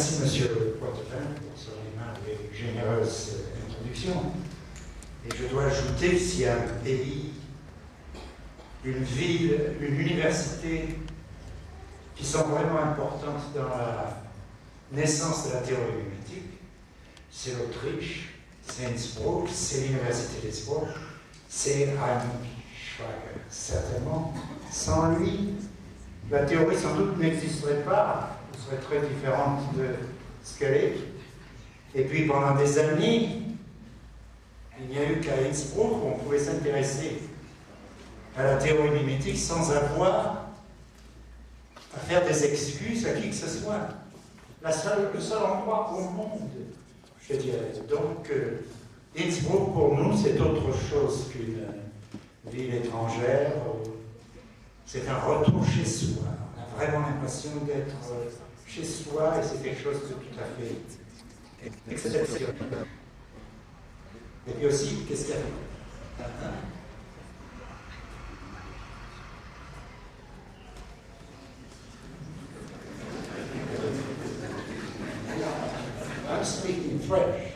remercie Monsieur Poitevin pour son aimable et généreuse introduction. Et je dois ajouter, s'il y a un pays, une ville, une université qui sont vraiment importantes dans la naissance de la théorie mimétique, c'est l'Autriche, c'est Innsbruck, c'est l'université d'Innsbruck, c'est Innsbruck, certainement. Sans lui, la théorie sans doute n'existerait pas, ou serait très différente de ce qu'elle est. Et puis pendant des années, il n'y a eu qu'à Innsbruck où on pouvait s'intéresser à la théorie mimétique sans avoir à faire des excuses à qui que ce soit. Le seul endroit au monde, je dirais. Donc, Innsbruck pour nous, c'est autre chose qu'une ville étrangère. C'est un retour chez soi. On a vraiment l'impression d'être chez soi et c'est quelque chose de tout à fait exceptionnel. Et puis aussi, qu'est-ce qu'il y a? I'm speaking French.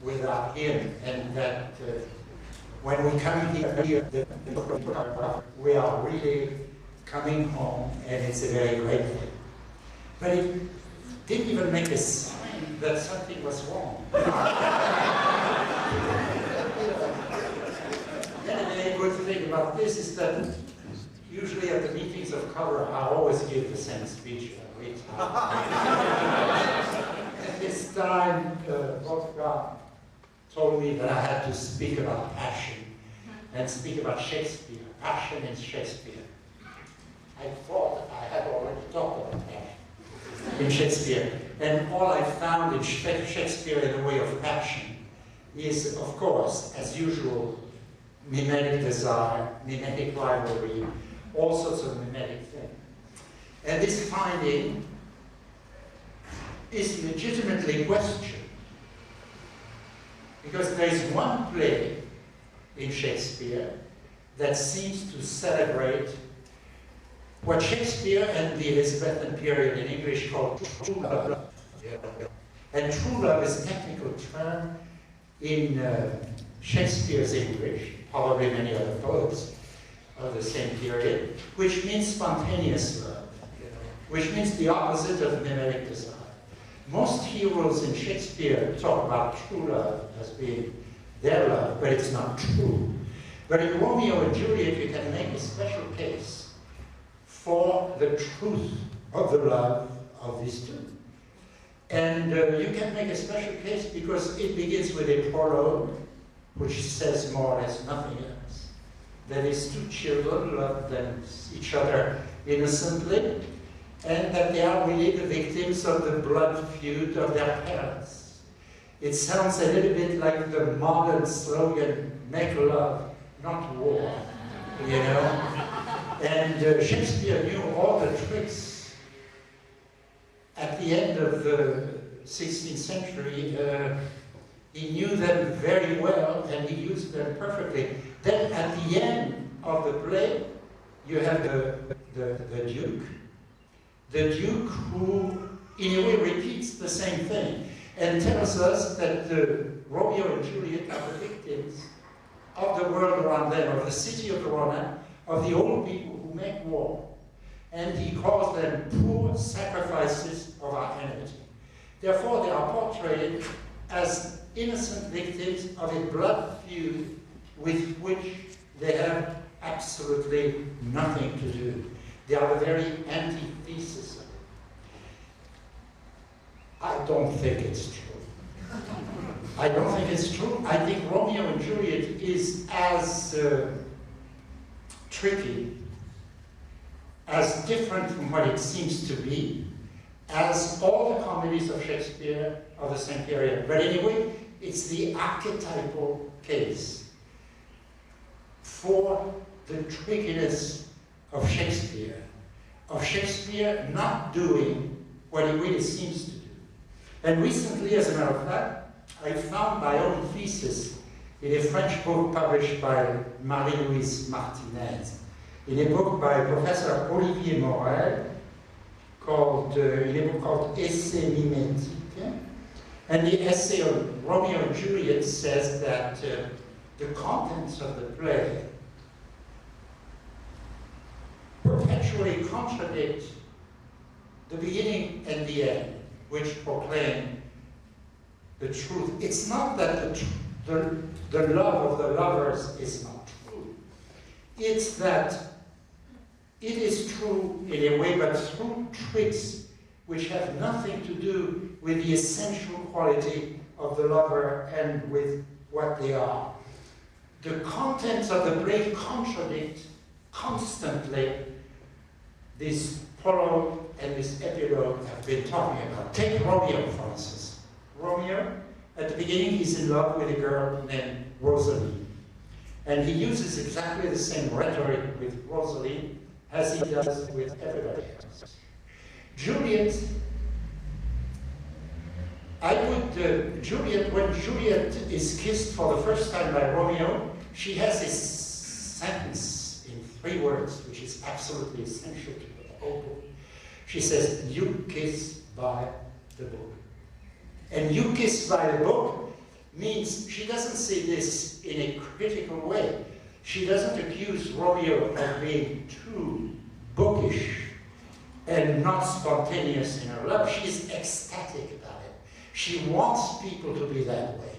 Without him, and that when we come here, we are really coming home, and it's a very great thing. But it didn't even make a sign that something was wrong. And a very good thing about this is that usually at the meetings of Colloque, I always give the same speech every time. And this time, Wolfgang told me that I had to speak about passion and speak about Shakespeare. Passion in Shakespeare. I thought I had already talked about passion in Shakespeare. And all I found in Shakespeare in the way of passion is, of course, as usual, mimetic desire, mimetic rivalry, all sorts of mimetic things. And this finding is legitimately questioned. Because there is one play in Shakespeare that seems to celebrate what Shakespeare and the Elizabethan period in English called true love. And true love is a technical term in Shakespeare's English, probably many other poets of the same period, which means spontaneous love, which means the opposite of mimetic desire. Most heroes in Shakespeare talk about true love as being their love, but it's not true. But in Romeo and Juliet, you can make a special case for the truth of the love of these two. And you can make a special case because it begins with a prologue, which says more or less nothing else. That is, two children love each other innocently, and that they are really the victims of the blood feud of their parents. It sounds a little bit like the modern slogan, make love, not war, you know? And Shakespeare knew all the tricks. At the end of the 16th century, he knew them very well, and he used them perfectly. Then at the end of the play, you have the Duke. The Duke who, in a way, repeats the same thing and tells us that Romeo and Juliet are the victims of the world around them, of the city of Verona, of the old people who make war. And he calls them poor sacrifices of our enmity. Therefore, they are portrayed as innocent victims of a blood feud with which they have absolutely nothing to do. They are the very antithesis of it. I don't think it's true. I don't think it's true. I think Romeo and Juliet is as tricky, as different from what it seems to be, as all the comedies of Shakespeare of the same period. But anyway, it's the archetypal case for the trickiness of Shakespeare not doing what he really seems to do. And recently, as a matter of fact, I found my own thesis in a French book published by Marie-Louise Martinez, in a book by Professor Olivier Morel, called Essai Mimétique. And the essay on Romeo and Juliet says that the contents of the play perpetually contradict the beginning and the end, which proclaim the truth. It's not that the love of the lovers is not true. It's that it is true in a way, but through tricks which have nothing to do with the essential quality of the lover and with what they are. The contents of the play contradict constantly this prologue and this epilogue I've been talking about. Take Romeo, for instance. Romeo, at the beginning, he's in love with a girl named Rosalie. And he uses exactly the same rhetoric with Rosalie as he does with everybody else. Juliet, when Juliet is kissed for the first time by Romeo, she has this sentence in 3 words, which is absolutely essential to the whole book. She says, "You kiss by the book." And "you kiss by the book" means she doesn't say this in a critical way. She doesn't accuse Romeo of being too bookish and not spontaneous in her love. She's ecstatic about it. She wants people to be that way.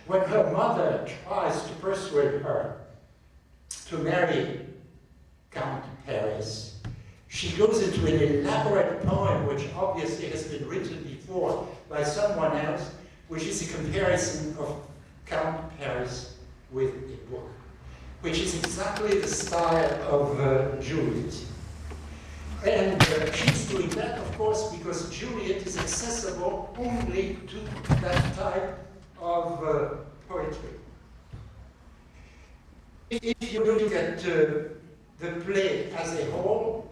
When her mother tries to persuade her to marry Count Paris, she goes into an elaborate poem, which obviously has been written before by someone else, which is a comparison of Count Paris with a book, which is exactly the style of Juliet. And she's doing that, of course, because Juliet is accessible only to that type of poetry. If you look at the play as a whole,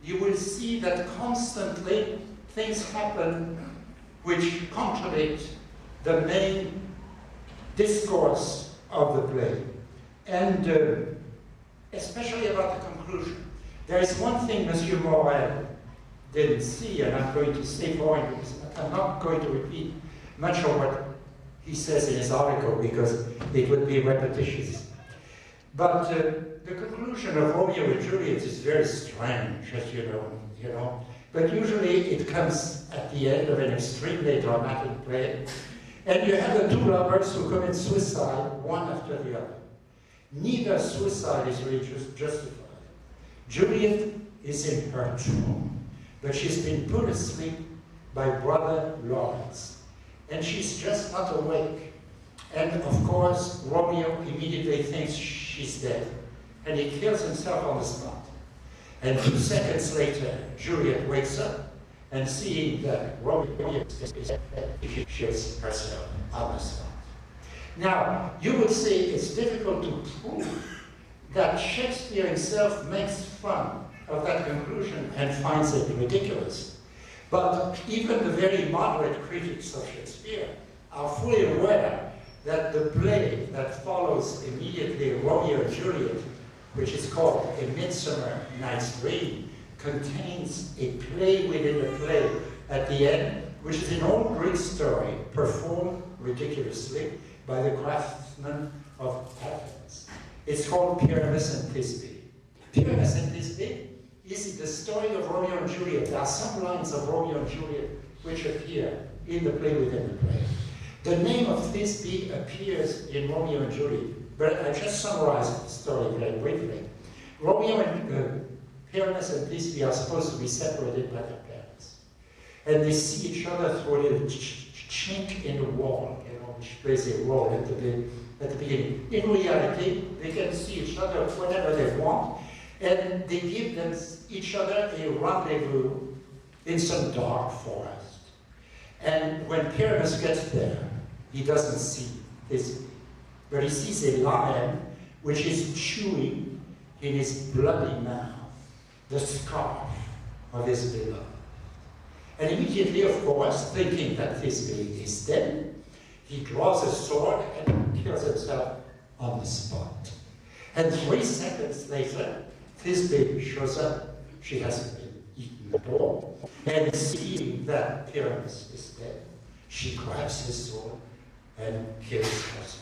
you will see that constantly things happen which contradict the main discourse of the play. And especially about the conclusion. There is one thing Monsieur Morel didn't see, and I'm going to say for him, because I'm not going to repeat much of what he says in his article, because it would be repetitious. But the conclusion of Romeo and Juliet is very strange, as you know. But usually it comes at the end of an extremely dramatic play, and you have the 2 lovers who commit suicide, one after the other. Neither suicide is really justified. Juliet is in her tomb, but she's been put asleep by Brother Lawrence, and she's just not awake. And of course, Romeo immediately thinks she's dead, and he kills himself on the spot. And 2 seconds later, Juliet wakes up, and seeing that Romeo is dead, she kills herself on the spot. Now, you would say it's difficult to prove that Shakespeare himself makes fun of that conclusion and finds it ridiculous. But even the very moderate critics of Shakespeare are fully aware that the play that follows immediately Romeo and Juliet, which is called A Midsummer Night's Dream, contains a play within a play at the end, which is an old Greek story performed ridiculously by the craftsmen of Athens. It's called Pyramus and Thisbe. Pyramus and Thisbe is the story of Romeo and Juliet. There are some lines of Romeo and Juliet which appear in the play within the play. The name of Thisbe appears in Romeo and Juliet, but I just summarized the story very briefly. Romeo and Pyramus and Thisbe are supposed to be separated by their parents. And they see each other through a little chink in the wall, which plays a role at the beginning. In reality, they can see each other whenever they want, and they give them each other a rendezvous in some dark forest. And when Pyramus gets there, he doesn't see this, but he sees a lion which is chewing in his bloody mouth the scarf of his beloved. And immediately, of course, thinking that Thisbe is dead, he draws a sword and kills himself on the spot. And 3 seconds later, Thisbe shows up. She hasn't been eaten at all. And seeing that Pyramus is dead, she grabs his sword and kills herself.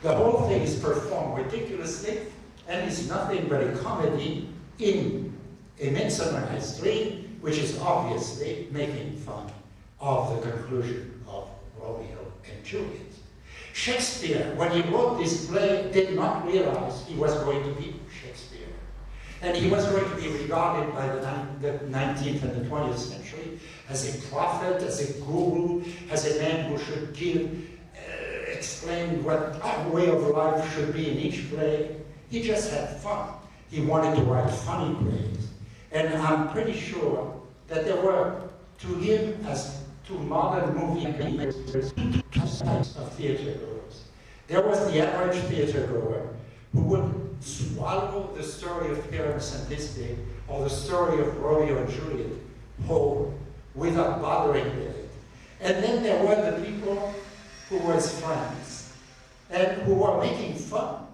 The whole thing is performed ridiculously and is nothing but a comedy in A Midsummer Night's Dream, which is obviously making fun of the conclusion of Romeo and Juliet. Shakespeare, when he wrote this play, did not realize he was going to be Shakespeare. And he was going to be regarded by the 19th and the 20th century as a prophet, as a guru, as a man who should explain what our way of life should be in each play. He just had fun. He wanted to write funny plays. And I'm pretty sure that there were, to him, as to modern movie makers, 2 types of theater goers. There was the average theater goer who would swallow the story of Pyramus and Thisbe or the story of Romeo and Juliet whole without bothering with it. And then there were the people who were his friends and who were making fun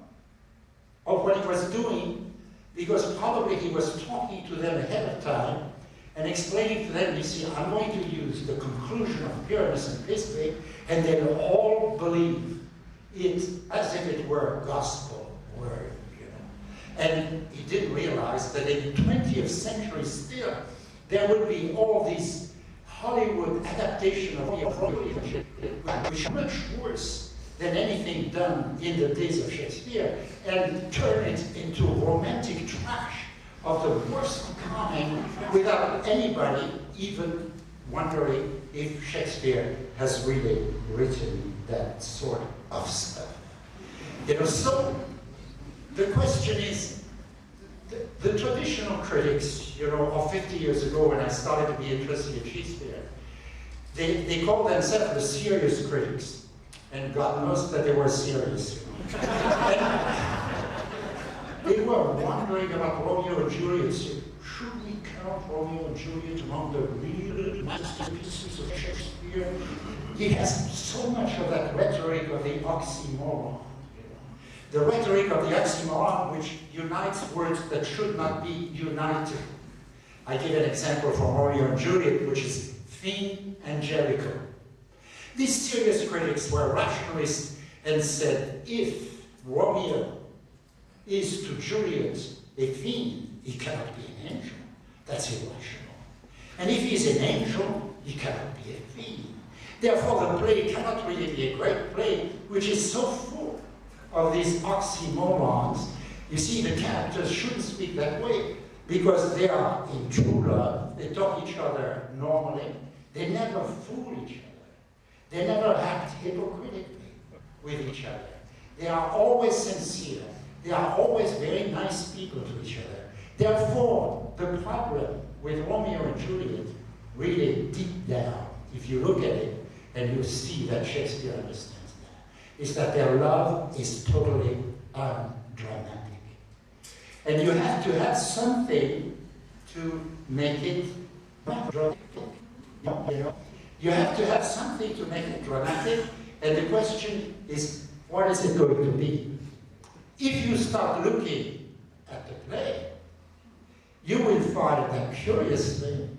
of what he was doing, because probably he was talking to them ahead of time and explaining to them, you see, I'm going to use the conclusion of Pyramus and Thisbe, and they'll all believe it as if it were a gospel word, you know. And he didn't realize that in the 20th century still, there would be all these Hollywood adaptation of Romeo, which is much worse than anything done in the days of Shakespeare, and turn it into romantic trash of the worst kind without anybody even wondering if Shakespeare has really written that sort of stuff. You know, so the question is, the traditional critics, you know, of 50 years ago when I started to be interested in Shakespeare, they called themselves the serious critics. And God knows that they were serious. They were wondering about Romeo and Juliet. Should we count Romeo and Juliet among the real masterpieces of Shakespeare? He has so much of that rhetoric of the oxymoron. The rhetoric of the oxymoron which unites words that should not be united. I give an example from Romeo and Juliet, which is Finn and Jericho. These serious critics were rationalists and said, if Romeo is to Juliet a fiend, he cannot be an angel. That's irrational. And if he's an angel, he cannot be a fiend. Therefore, the play cannot really be a great play, which is so full of these oxymorons. You see, the characters shouldn't speak that way, because they are in true love. They talk each other normally. They never fool each other. They never act hypocritically with each other. They are always sincere. They are always very nice people to each other. Therefore, the problem with Romeo and Juliet, really deep down, if you look at it and you see that Shakespeare understands that, is that their love is totally undramatic. And you have to have something to make it dramatic. You know? You have to have something to make it dramatic, and the question is, what is it going to be? If you start looking at the play, you will find that curiously,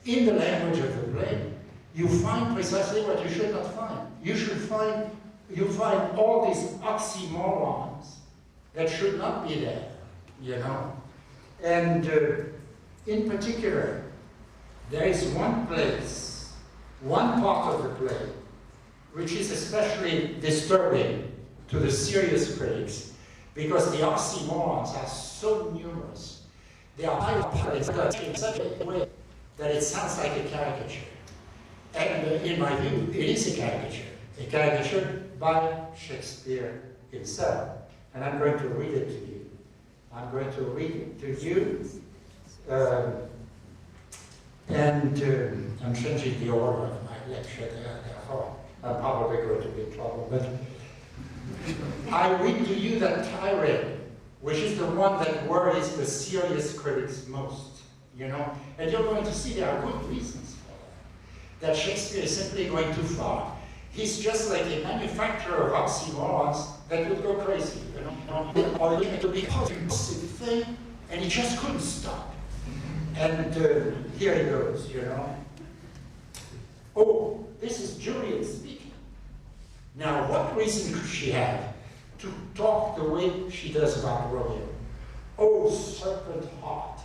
in the language of the play, you find precisely what you should not find. You find all these oxymorons that should not be there, you know. And in particular, there is one place, one part of the play, which is especially disturbing to the serious critics, because the oxymorons are so numerous. They are highlighted in such a way that it sounds like a caricature. And in my view, it is a caricature by Shakespeare himself. And I'm going to read it to you. I'm going to read it to you. I'm changing the order of my lecture there, therefore I'm probably going to be in trouble. But I read to you that tirade, which is the one that worries the serious critics most, you know? And you're going to see there are good reasons for that. That Shakespeare is simply going too far. He's just like a manufacturer of oxymorons that would go crazy, you know? Or it would be a positive thing, and he just couldn't stop. And here he goes, you know. Oh, this is Juliet speaking. Now, what reason could she have to talk the way she does about Romeo? Oh, serpent heart,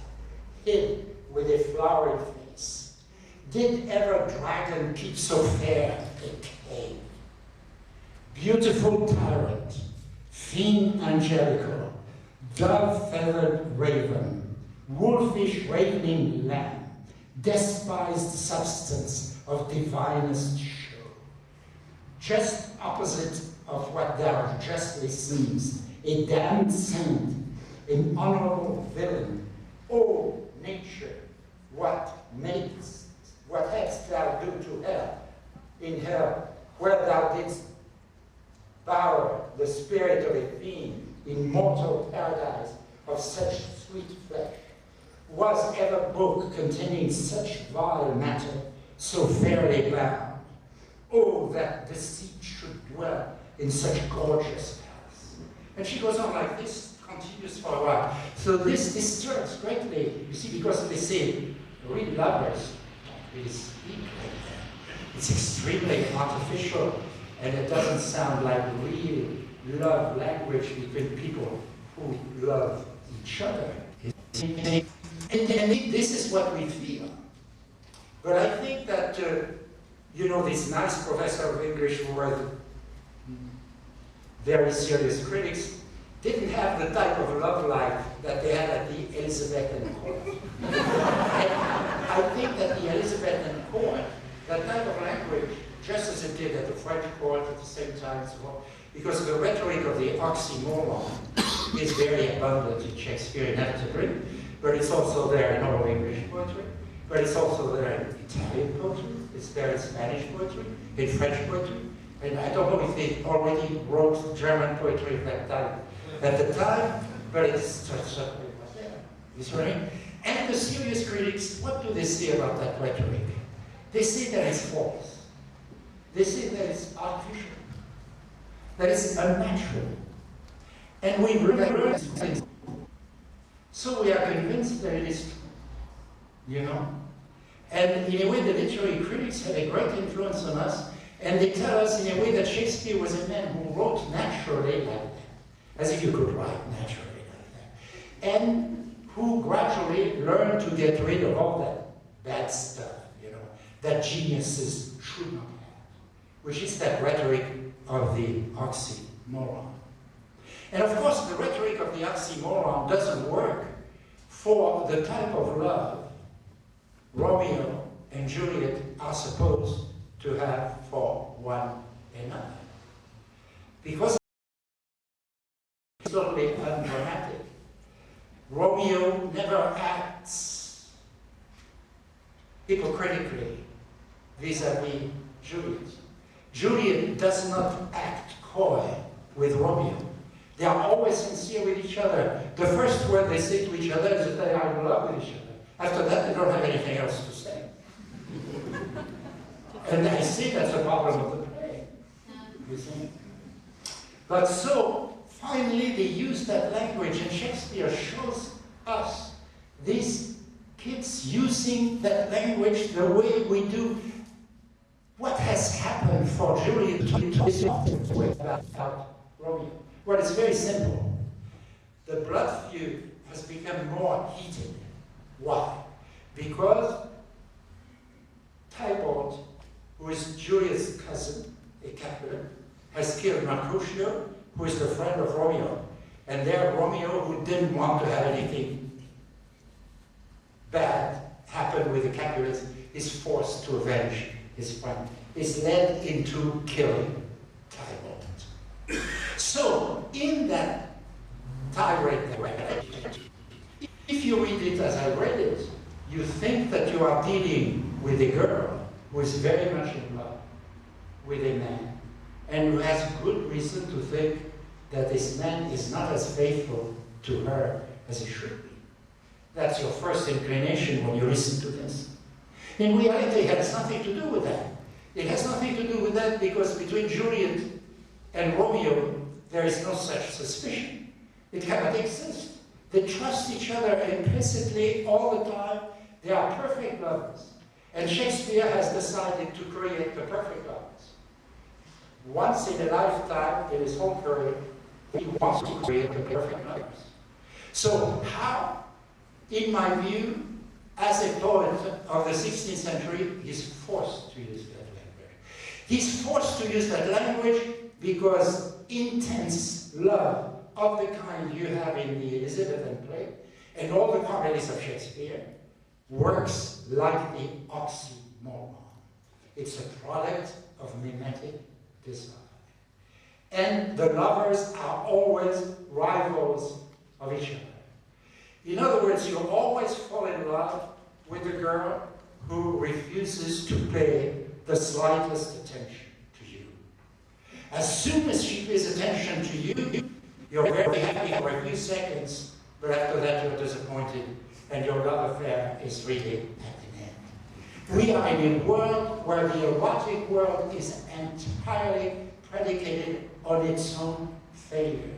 hid with a flowery face, did ever dragon keep so fair a cave? Beautiful tyrant, fiend angelical, dove-feathered raven, wolfish ravening lamb, despised substance of divinest show. Just opposite of what thou justly seems, a damned saint, an honorable villain. O nature, what hadst thou do to her, in her, where thou didst bower the spirit of a fiend, in mortal paradise of such sweet flesh? Was ever book containing such vile matter, so fairly bound? Oh, that deceit should dwell in such gorgeous palace. And she goes on like this, continues for a while. So this disturbs greatly, you see, because they say real lovers don't really speak like that. It's extremely artificial, and it doesn't sound like real love language between people who love each other. And this is what we feel. But I think that, you know, this nice professor of English who were very serious critics didn't have the type of love life that they had at the Elizabethan court. And I think that the Elizabethan court, that type of language, just as it did at the French court at the same time, because the rhetoric of the oxymoron is very abundant in Shakespeare inevitably, but it's also there in all English poetry, but it's also there in Italian poetry, it's there in Spanish poetry, in French poetry, and I don't know if they already wrote German poetry at the time, but it's certainly was there. Is right? And the serious critics, what do they say about that rhetoric? They say that it's false. They say that it's artificial, that it's unnatural. And we remember things. So we are convinced that it is true, you know? And in a way, the literary critics had a great influence on us, and they tell us in a way that Shakespeare was a man who wrote naturally like that, as if you could write naturally like that, and who gradually learned to get rid of all that bad stuff, you know, that geniuses should not have, which is that rhetoric of the oxymoron. And of course, the rhetoric of the oxymoron doesn't work for the type of love Romeo and Juliet are supposed to have for one another. Because it's totally undramatic. Romeo never acts hypocritically vis-à-vis Juliet. Juliet does not act coy with Romeo. They are always sincere with each other. The first word they say to each other is that they are in love with each other. After that, they don't have anything else to say. And I see that's a problem of the play. You see? But so, finally, they use that language, and Shakespeare shows us these kids using that language the way we do. What has happened for Juliet to about Romeo? Well, it's very simple. The blood feud has become more heated. Why? Because Tybalt, who is Juliet's cousin, a Capulet, has killed Mercutio, who is the friend of Romeo. And there Romeo, who didn't want to have anything bad happen with the Capulets, is forced to avenge his friend, is led into killing Tybalt. So, in that tirade, if you read it as I read it, you think that you are dealing with a girl who is very much in love with a man, and who has good reason to think that this man is not as faithful to her as he should be. That's your first inclination when you listen to this. In reality, it has nothing to do with that. It has nothing to do with that because between Juliet and Romeo, there is no such suspicion. It cannot exist. They trust each other implicitly all the time. They are perfect lovers. And Shakespeare has decided to create the perfect lovers. Once in a lifetime, in his whole career, he wants to create the perfect lovers. So how, in my view, as a poet of the 16th century, he's forced to use that language. He's forced to use that language because intense love of the kind you have in the Elizabethan play and all the comedies of Shakespeare works like the oxymoron. It's a product of mimetic desire. And the lovers are always rivals of each other. In other words, you always fall in love with a girl who refuses to pay the slightest attention to you. As soon as she pays attention to you, you're very happy for a few seconds, but after that you're disappointed and your love affair is really at an end. We are in a world where the erotic world is entirely predicated on its own failure,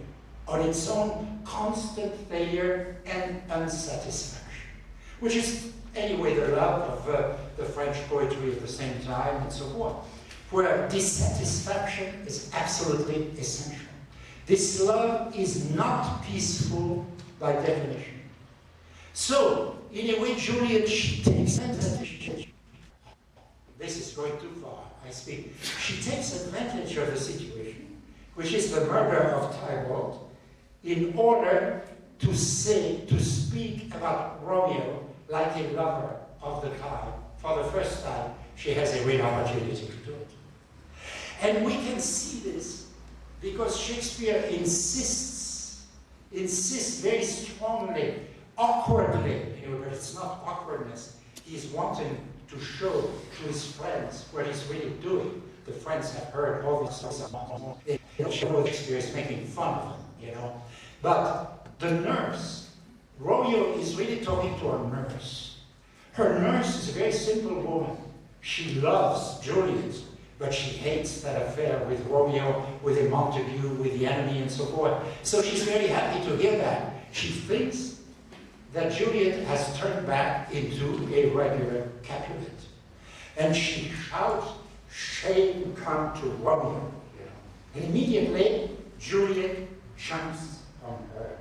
on its own constant failure and unsatisfaction, which is anyway the love of the French poetry at the same time and so forth, where dissatisfaction is absolutely essential. This love is not peaceful by definition. So, in a way, Juliet, she takes advantage. This is going too far, I speak. She takes advantage of the situation, which is the murder of Tybalt, in order to speak about Romeo like a lover of the time. For the first time, she has a real opportunity to do it. And we can see this because Shakespeare insists very strongly, awkwardly, but it's not awkwardness. He's wanting to show to his friends what he's really doing. The friends have heard all these stuff. They don't show Shakespeare is making fun of him, But the nurse, Romeo is really talking to her nurse. Her nurse is a very simple woman. She loves Juliet, but she hates that affair with Romeo, with a Montague, with the enemy, and so forth. So she's very happy to hear that. She thinks that Juliet has turned back into a regular Capulet. And she shouts, "Shame come to Romeo." And immediately, Juliet jumps on her,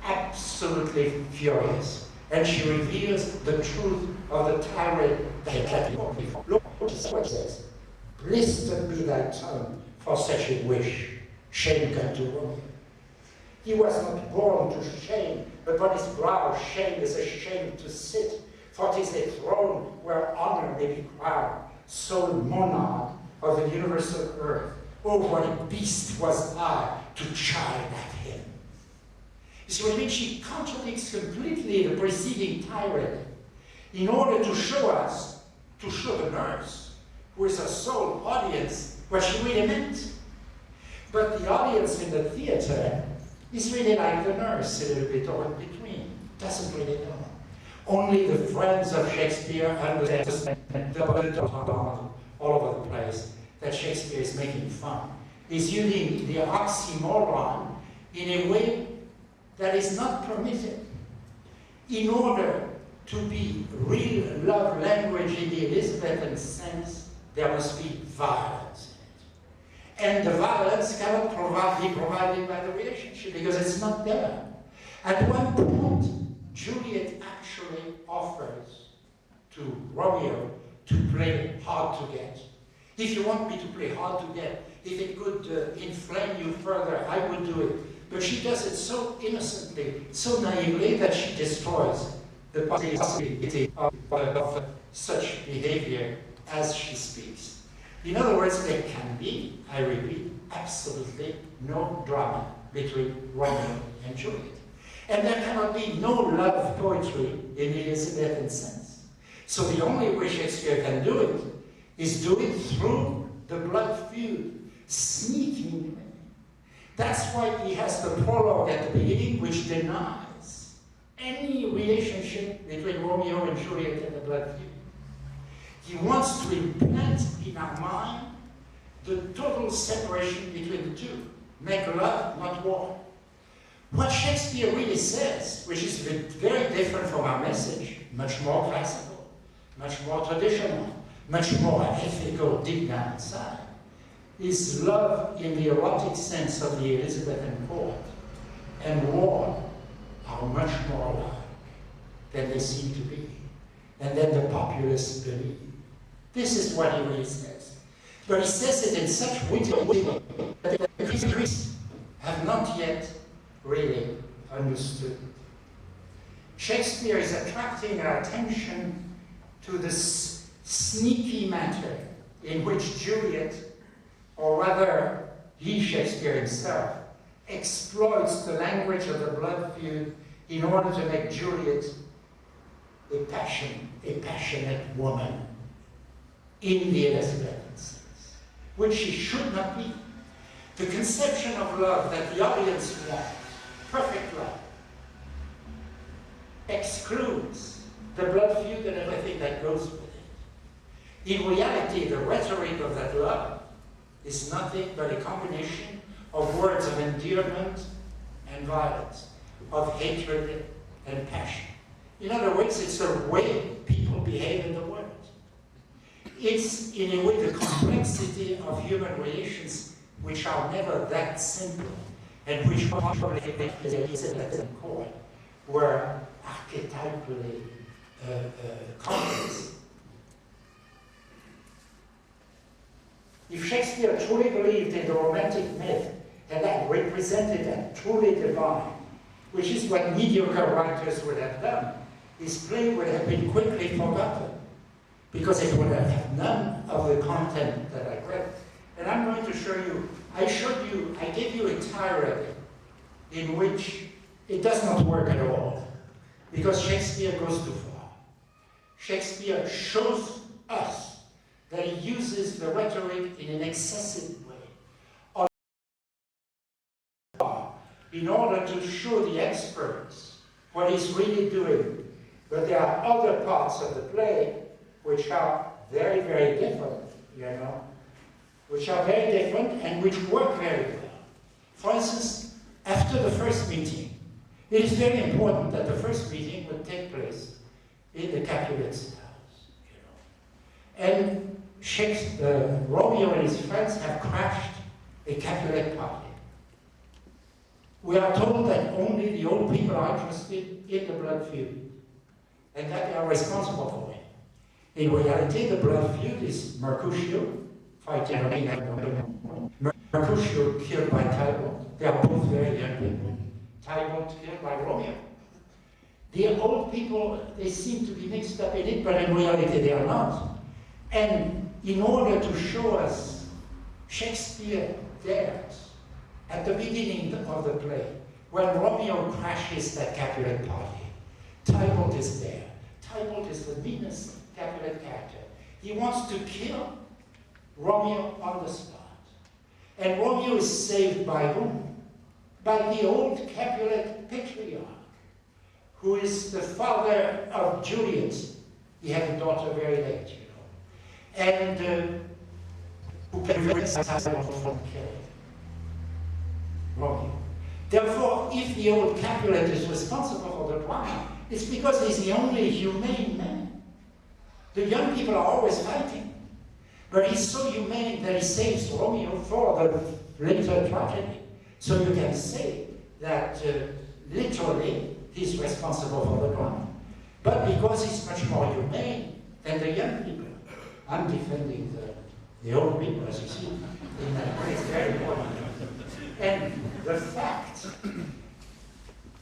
absolutely furious. And she reveals the truth of the tirade that look what it says. "Blistered be thy tongue for such a wish, shame come to Romeo. He was not born to shame, but on his brow shame is ashamed to sit, for 'tis a throne where honor may be crowned, sole monarch of the universal earth. Oh, what a beast was I to chide at him." You see what I mean? She contradicts completely the preceding tirade in order to show us, to show the nurse, who is a sole audience, what she really meant. But the audience in the theater is really like the nurse, a little bit or in between, doesn't really know. Only the friends of Shakespeare understand all over the place that Shakespeare is making fun. He's using the oxymoron in a way that is not permitted. In order to be real love language in the Elizabethan sense, there must be violence in it. And the violence cannot be provided by the relationship because it's not there. At one point, Juliet actually offers to Romeo to play hard to get. If you want me to play hard to get, if it could inflame you further, I would do it. But she does it so innocently, so naively, that she destroys the possibility of such behavior as she speaks. In other words, there can be, I repeat, absolutely no drama between Romeo and Juliet. And there cannot be no love poetry in the Elizabethan sense. So the only way Shakespeare can do it is do it through the blood feud, sneaking. That's why he has the prologue at the beginning, which denies any relationship between Romeo and Juliet and the blood feud. He wants to implant in our mind the total separation between the two. Make love, not war. What Shakespeare really says, which is very different from our message, much more classical, much more traditional, much more ethical deep down inside, is love in the erotic sense of the Elizabethan court and war are much more alike than they seem to be, and then the populace believe. This is what he really says. But he says it in such witty way that the Greeks have not yet really understood. Shakespeare is attracting our attention to this sneaky matter in which Juliet, or rather he, Shakespeare himself, exploits the language of the blood feud in order to make Juliet a passionate woman in the Elizabethan sense, which she should not be. The conception of love that the audience wants, perfect love, excludes the blood feud and everything that goes with it. In reality, the rhetoric of that love is nothing but a combination of words of endearment and violence, of hatred and passion. In other words, it's the way people behave in the world. It's, in a way, the complexity of human relations which are never that simple, and which probably at the core were archetypally complex. If Shakespeare truly believed in the romantic myth and that represented that truly divine, which is what mediocre writers would have done, his play would have been quickly forgotten, because it would have none of the content that I read. And I'm going to show you, I gave you a tirade in which it does not work at all, because Shakespeare goes too far. Shakespeare shows us that he uses the rhetoric in an excessive way in order to show the experts what he's really doing. But there are other parts of the play which are very, very different, you know, which are very different and which work very well. For instance, after the first meeting, it is very important that the first meeting would take place in the Capulet's house, you know. And Romeo and his friends have crashed a Capulet party. We are told that only the old people are interested in the blood feud, and that they are responsible for it. In reality, the blood feud is Mercutio fighting Mercutio killed by Tybalt. They are both very young people. Tybalt killed by Romeo. The old people, they seem to be mixed up in it, but in reality they are not. And in order to show us Shakespeare dares, at the beginning of the play, when Romeo crashes that Capulet party, Tybalt is there. Tybalt is the meanest Capulet character. He wants to kill Romeo on the spot. And Romeo is saved by whom? By the old Capulet patriarch, who is the father of Juliet. He had a daughter very late, you know. And who prevents Tybalt from killing Romeo. Therefore, if the old Capulet is responsible for the drama, it's because he's the only humane man. The young people are always fighting, but he's so humane that he saves Romeo for the later tragedy. So you can say that literally he's responsible for the drama. But because he's much more humane than the young people, I'm defending the old people, as you see, in that way. It's very important. And the fact,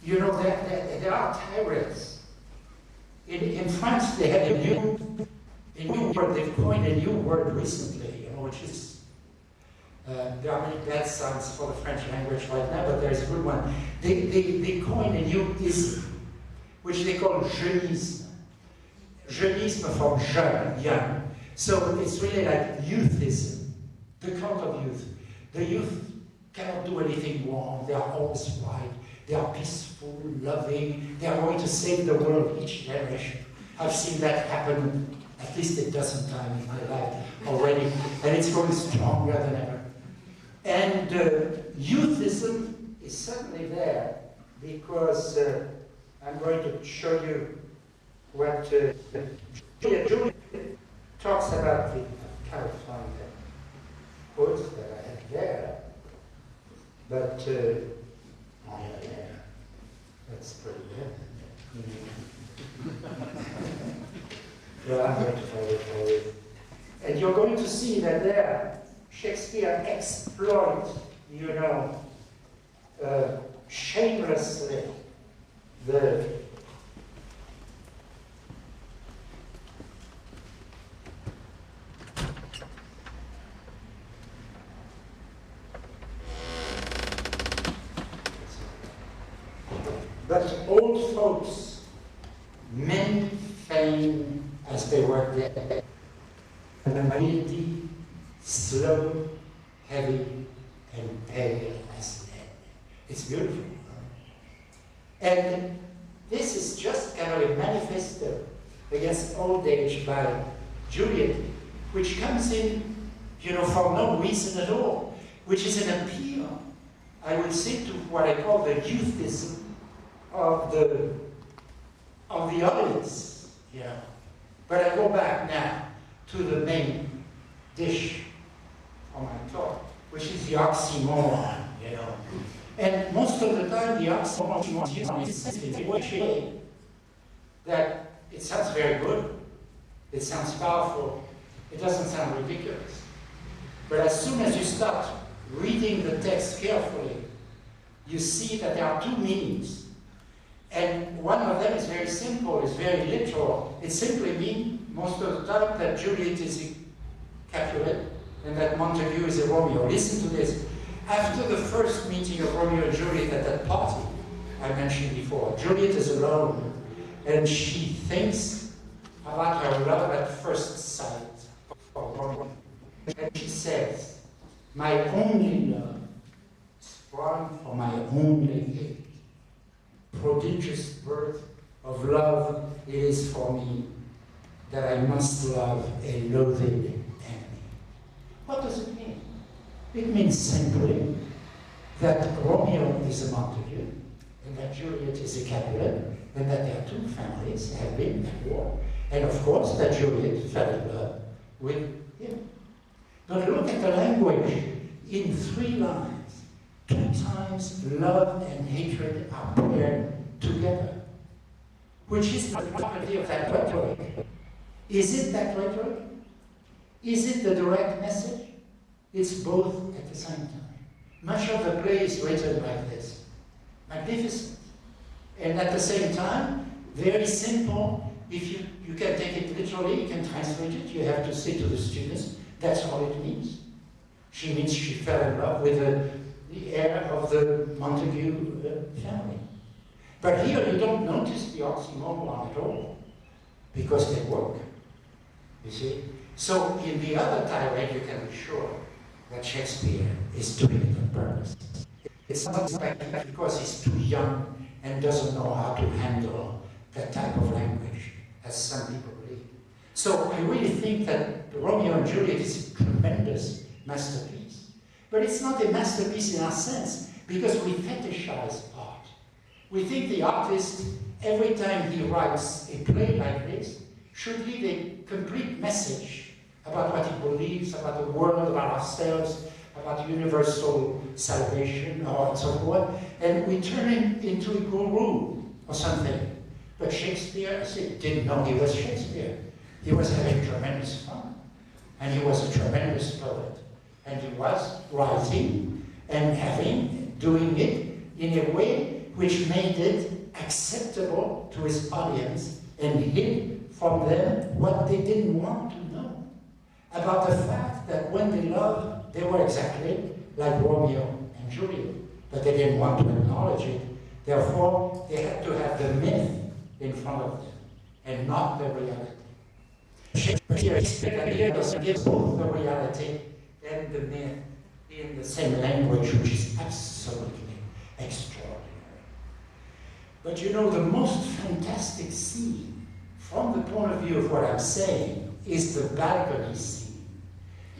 you know, there are tirades. In France, they had a new word they've coined a new word recently, which is, there are many bad sounds for the French language right now, but there's a good one. They coined a new ism, which they call jeunisme. Jeunisme from jeune, young. So it's really like youthism, the cult of youth. The youth cannot do anything wrong, they are always right, they are peaceful, loving, they are going to save the world each generation. I've seen that happen at least a dozen times in my life already, and it's growing stronger than ever. And youthism is certainly there, because I'm going to show you what Julia talks about. The kind of find that quotes that I have there, but oh yeah, that's pretty good. Well, I'm going to follow it. And you're going to see that there, Shakespeare exploits, shamelessly the but old folks, men fain as they were dead, and the mighty, slow, heavy, and pale as lead. It's beautiful. And this is just kind of a manifesto against old age by Juliet, which comes in, for no reason at all, which is an appeal, I would say, to what I call the youthism of the audience, But I go back now to the main dish on my talk, which is the oxymoron, And most of the time, the oxymoron is that it sounds very good, it sounds powerful, it doesn't sound ridiculous. But as soon as you start reading the text carefully, you see that there are two meanings. And one of them is very simple, it's very literal. It simply means, most of the time, that Juliet is a Capulet and that Montague is a Romeo. Listen to this. After the first meeting of Romeo and Juliet at that party I mentioned before, Juliet is alone and she thinks about her love at first sight for Romeo. And she says, "My only love sprung from my only hate. Prodigious birth of love it is for me, that I must love a loathed enemy." What does it mean? It means simply that Romeo is a Montague, and that Juliet is a Capulet, and that their two families have been at war. And of course that Juliet fell in love with him. But look at the language. In 3 lines, 2 times love and hatred are paired together, which is the property of that rhetoric. Is it that rhetoric? Is it the direct message? It's both at the same time. Much of the play is written like this. Magnificent. And at the same time, very simple. If you can take it literally, you can translate it. You have to say to the students, that's all it means. She means she fell in love with the heir of the Montague family. But here you don't notice the oxymoron at all, because they work, you see. So in the other tirade, you can be sure that Shakespeare is doing it on purpose. It's not because he's too young and doesn't know how to handle that type of language, as some people believe. So I really think that Romeo and Juliet is a tremendous masterpiece. But it's not a masterpiece in our sense, because we fetishize art. We think the artist, every time he writes a play like this, should leave a complete message about what he believes, about the world, about ourselves, about universal salvation, or so forth, and we turn him into a guru or something. But Shakespeare, didn't know he was Shakespeare. He was having tremendous fun, and he was a tremendous poet, and he was writing and doing it in a way which made it acceptable to his audience and hid from them what they didn't want to know. about the fact that when they loved, they were exactly like Romeo and Juliet, but they didn't want to acknowledge it. Therefore, they had to have the myth in front of them, and not the reality. Shakespeare gives both the reality and the myth in the same language, which is absolutely extraordinary. But you know, the most fantastic scene, from the point of view of what I'm saying, is the balcony scene.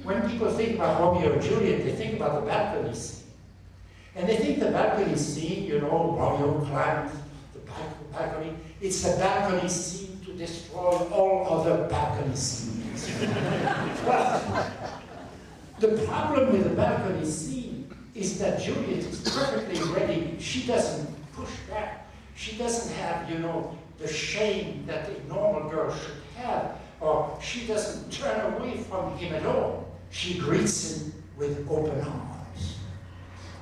When people think about Romeo and Juliet, they think about the balcony scene. And they think the balcony scene, you know, Romeo climbs the balcony. It's a balcony scene to destroy all other balcony scenes. But the problem with the balcony scene is that Juliet is perfectly ready. She doesn't push back. She doesn't have, you know, the shame that a normal girl should have, or she doesn't turn away from him at all. She greets him with open arms.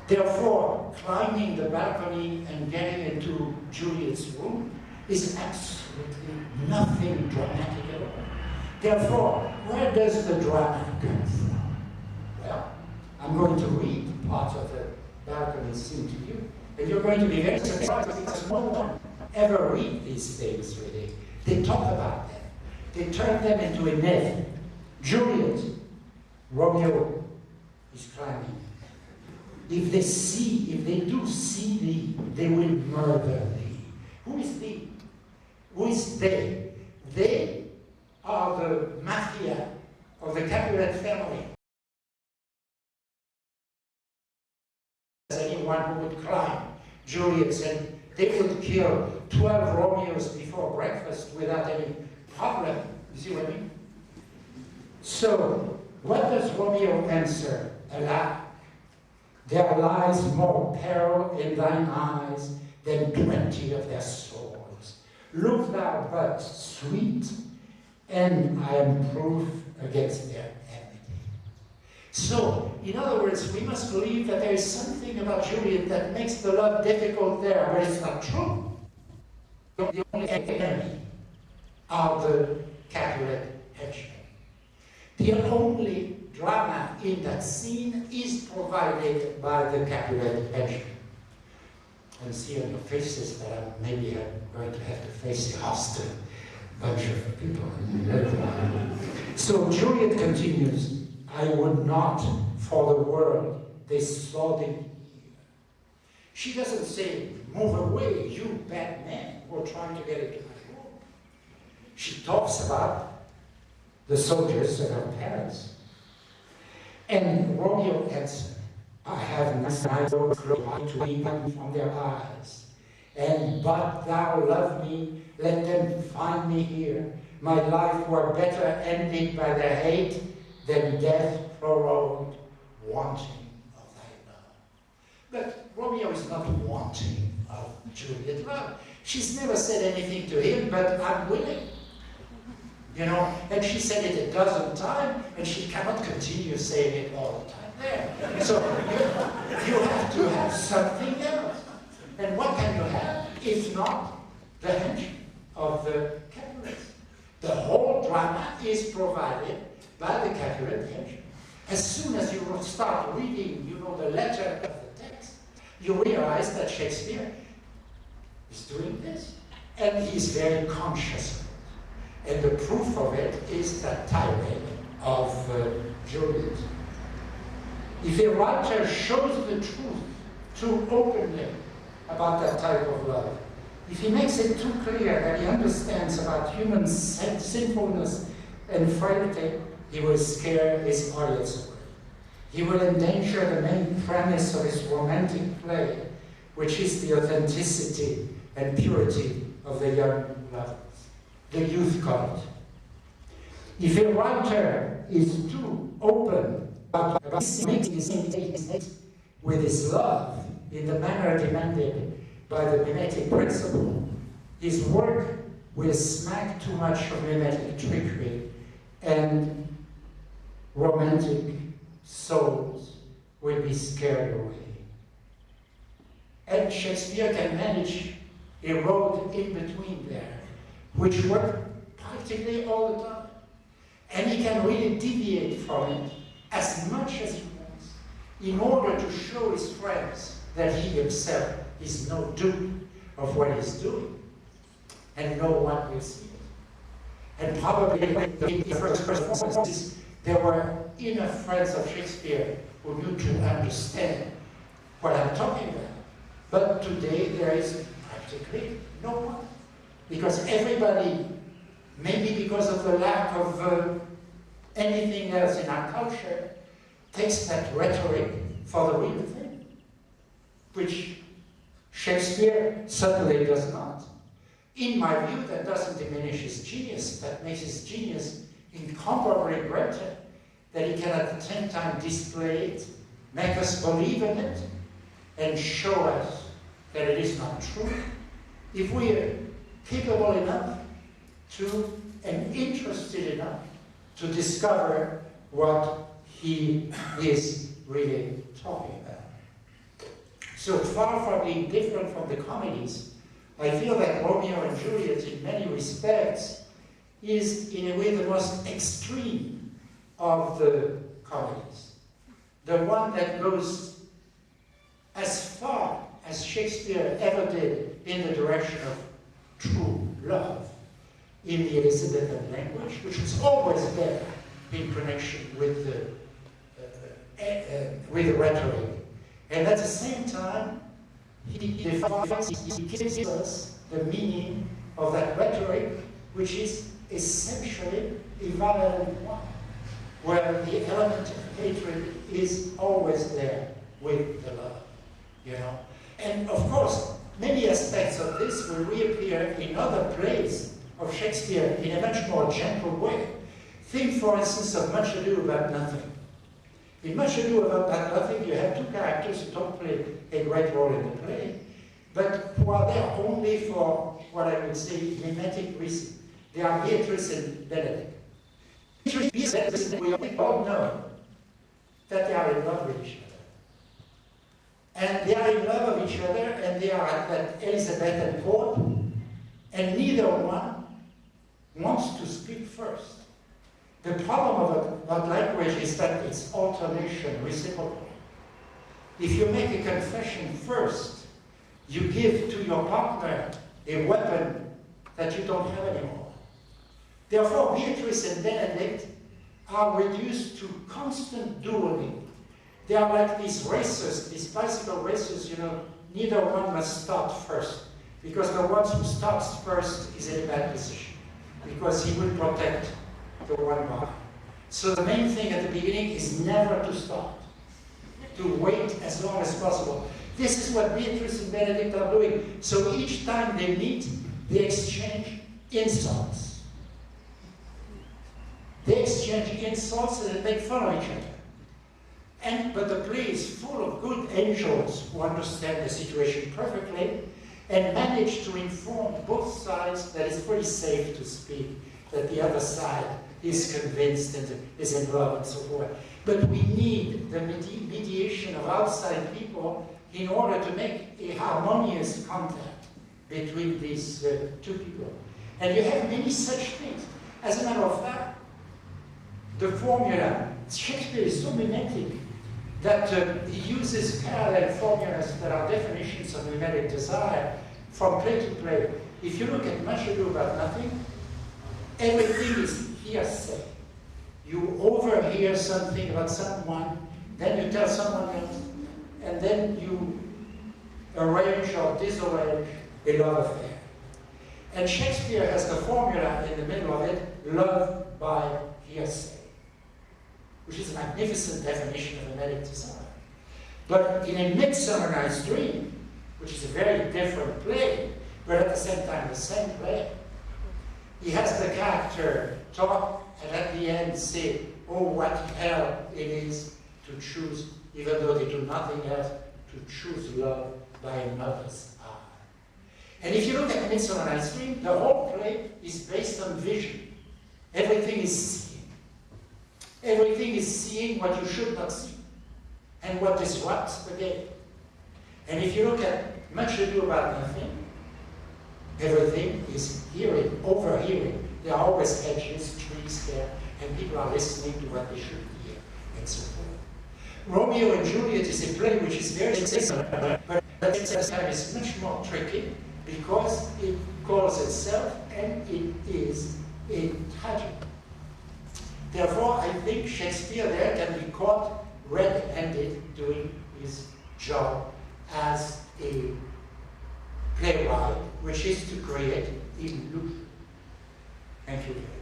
Therefore, climbing the balcony and getting into Juliet's room is absolutely nothing dramatic at all. Therefore, where does the drama come from? Well, I'm going to read part of the balcony scene to you, and you're going to be very surprised because no one ever read these things, really. They talk about them. They turn them into a myth. Juliet, Romeo is climbing. If they do see thee, they will murder thee. Who is thee? Who is they? They are the mafia of the Capulet family. Anyone who would climb Juliet said they would kill 12 Romeos before breakfast without any problem. You see what I mean? So, what does Romeo answer? Alack, there lies more peril in thine eyes than 20 of their swords. Look thou but, sweet, and I am proof against their enmity. So, in other words, we must believe that there is something about Juliet that makes the love difficult there, but it's not true. The only enemy are the Capulet henchmen. The only drama in that scene is provided by the Capulet henchmen. And see on your faces that I'm maybe going to have to face a hostile bunch of people. So Juliet continues, I would not for the world they saw thee here. She doesn't say, move away, you bad men who are trying to get into my room. She talks about the soldiers and her parents. And Romeo answered, I have neither close to even from their eyes. And but thou love me, let them find me here. My life were better ended by their hate than death prolonged, wanting of thy love. But Romeo is not wanting of Juliet's love. She's never said anything to him, but I'm willing. You know, and she said it a dozen times, and she cannot continue saying it all the time there. So you have to have something else. And what can you have if not the henchman of the Capulets? The whole drama is provided by the Capulet henchman. As soon as you start reading, you know, the letter of the text, you realize that Shakespeare is doing this. And he's very conscious of it. And the proof of it is that tirade of Juliet. If a writer shows the truth too openly about that type of love, if he makes it too clear that he understands about human sinfulness and frailty, he will scare his audience away. He will endanger the main premise of his romantic play, which is the authenticity and purity of the young lovers. The youth cult. If a writer is too open about making his with his love in the manner demanded by the mimetic principle, his work will smack too much of mimetic trickery, and romantic souls will be scared away. And Shakespeare can manage a road in between there, which worked practically all the time. And he can really deviate from it as much as he wants in order to show his friends that he himself is no dupe of what he's doing. And no one will see it. And probably in the first performances, there were enough friends of Shakespeare who knew to understand what I'm talking about. But today there is practically no one. Because everybody, maybe because of the lack of anything else in our culture, takes that rhetoric for the real thing, which Shakespeare certainly does not. In my view, that doesn't diminish his genius, that makes his genius incomparably greater, that he can at the same time display it, make us believe in it, and show us that it is not true. If we are capable enough to, and interested enough, to discover what he is really talking about. So far from being different from the comedies, I feel that Romeo and Juliet, in many respects, is in a way the most extreme of the comedies. The one that goes as far as Shakespeare ever did in the direction of true love in the Elizabethan language, which was always there in connection with the rhetoric. And at the gives us the meaning of that rhetoric, which is essentially a violent one, where the element of hatred is always there with the love, you know. And of course, many aspects of this will reappear in other plays of Shakespeare in a much more gentle way. Think, for instance, of Much Ado About Nothing. In Much Ado About Nothing, you have two characters who don't play a great role in the play, but who are there only for what I would say mimetic reason. They are Beatrice and Benedict. Beatrice and Benedict, we all know that they are in love with each other. And they are in love with each other, and they are at that Elizabethan court, and neither one wants to speak first. The problem about language is that it's alternation, reciprocal. If you make a confession first, you give to your partner a weapon that you don't have anymore. Therefore, Beatrice and Benedict are reduced to constant dueling. They are like these racers, these bicycle racers, you know, neither one must start first, because the one who starts first is in a bad position, because he will protect the one behind. So the main thing at the beginning is never to start, to wait as long as possible. This is what Beatrice and Benedict are doing. So each time they meet, they exchange insults. They exchange insults and they make fun of each other. But the play is full of good angels who understand the situation perfectly and manage to inform both sides that it's pretty safe to speak, that the other side is convinced and is in love and so forth. But we need the mediation of outside people in order to make a harmonious contact between these two people. And you have many such things. As a matter of fact, the formula, Shakespeare is so mimetic that he uses parallel formulas that are definitions of mimetic desire from play to play. If you look at Much Ado About Nothing, everything is hearsay. You overhear something about someone, then you tell someone else, and then you arrange or disarrange a love affair. And Shakespeare has the formula in the middle of it, love by hearsay, which is a magnificent definition of mimetic desire. But in A Midsummer Night's Dream, which is a very different play, but at the same time the same play, he has the character talk and at the end say, oh, what hell it is to choose, even though they do nothing else, to choose love by another's eye. And if you look at Midsummer Night's Dream, the whole play is based on vision. Everything is seeing. Everything is seeing what you should not see, and what disrupts the game. And if you look at Much Ado About Nothing, everything is hearing, overhearing. There are always hedges, trees there. and people are listening to what they should hear, and so forth. Romeo and Juliet is a play which is very similar, but at the same time is much more tricky because it calls itself, and it is a tragedy. Therefore, I think Shakespeare there can be caught red-handed doing his job as a playwright, which is to create illusion. Thank you.